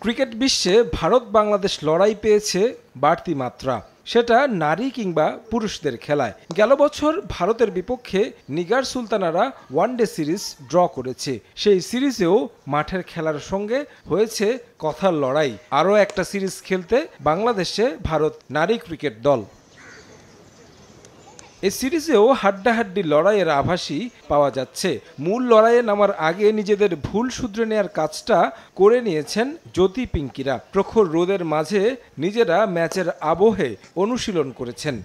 Cricket বিশ্বে ভারত বাংলাদেশ লড়াই পেয়েছে বাড়তি মাত্রা, সেটা নারী কিংবা পুরুষদের খেলায়। গেল বছর ভারতের বিপক্ষে নিগার সুলতানারা ওয়ানডে সিরিজ ড্র করেছে। সেই সিরিজেও মাঠের খেলার সঙ্গে হয়েছে কথার লড়াই। আরও একটা সিরিজ খেলতে বাংলাদেশে ভারত নারী ক্রিকেট দল। এই সিরিজেও হাড্ডাহাড্ডি লড়াইয়ের আভাসই পাওয়া যাচ্ছে। মূল লড়াইয়ে নামার আগে নিজেদের ভুল শুধরে নেওয়ার কাজটা করে নিয়েছেন জ্যোতি পিঙ্কিরা। প্রখর রোদের মাঝে নিজেরা ম্যাচের আবহে অনুশীলন করেছেন,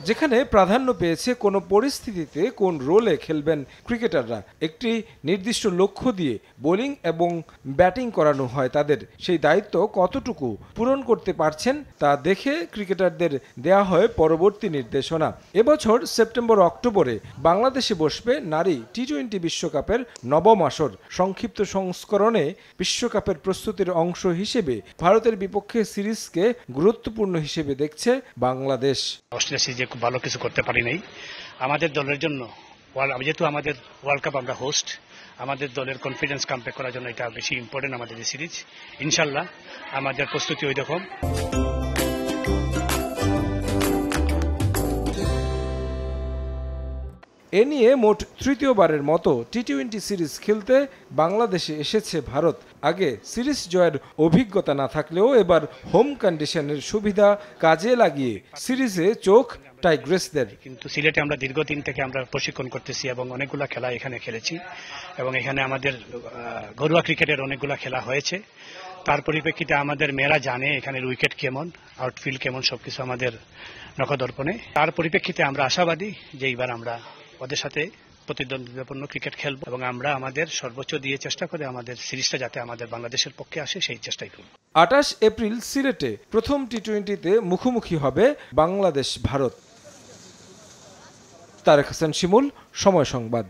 যেখানে প্রাধান্য পেয়েছে কোন পরিস্থিতিতে কোন রোলে খেলবেন ক্রিকেটাররা। একটি নির্দিষ্ট লক্ষ্য দিয়ে বোলিং এবং ব্যাটিং করানো হয় তাদের। সেই দায়িত্ব কতটুকু পূরণ করতে পারছেন তা দেখে ক্রিকেটারদের দেয়া হয় পরবর্তী নির্দেশনা। এবছর সেপ্টেম্বর অক্টোবরে বাংলাদেশে বসবে নারী টি-20 বিশ্বকাপের নবম আসর। সংক্ষিপ্ত সংস্করণে বিশ্বকাপের প্রস্তুতির অংশ হিসেবে ভারতের বিপক্ষে সিরিজকে গুরুত্বপূর্ণ হিসেবে দেখছে বাংলাদেশ। খুব ভালো কিছু করতে পারি নাই আমাদের দলের জন্য। যেহেতু আমাদের ওয়ার্ল্ড কাপ আমরা হোস্ট, আমাদের দলের কনফিডেন্স কামব্যাক করার জন্য এটা বেশি ইম্পর্টেন্ট আমাদের এই সিরিজ। ইনশাল্লাহ আমাদের প্রস্তুতি ওই রকম। এ নিয়ে মোট তৃতীয়বারের মতো টি-20 সিরিজ খেলতে বাংলাদেশে এসেছে ভারত। আগে সিরিজ জয়ের অভিজ্ঞতা না থাকলেও এবার হোম কন্ডিশনের সুবিধা কাজে লাগিয়ে সিরিজে চোখ টাইগ্রেসদের। কিন্তু সিলেটে আমরা দীর্ঘদিন থেকে আমরা প্রশিক্ষণ করতেছি এবং অনেকগুলো খেলা এখানে খেলেছি এবং এখানে আমাদের ঘরোয়া ক্রিকেটের অনেকগুলো খেলা হয়েছে। তার পরিপ্রেক্ষিতে আমাদের মেয়েরা জানে এখানের উইকেট কেমন, আউটফিল্ড কেমন, সবকিছু আমাদের নখদর্পণে। তার পরিপ্রেক্ষিতে আমরা আশাবাদী যে এইবার আমরা ওদের সাথে প্রতিদ্বন্দ্বিতাপূর্ণ ক্রিকেট খেলব এবং আমরা আমাদের সর্বোচ্চ দিয়ে চেষ্টা করে আমাদের সিরিজটা যাতে আমাদের বাংলাদেশের পক্ষে আসে সেই চেষ্টাই করব। 28 এপ্রিল সিলেটে প্রথম টি-20তে মুখোমুখি হবে বাংলাদেশ ভারত। তারেক হাসান শিমুল, সময় সংবাদ।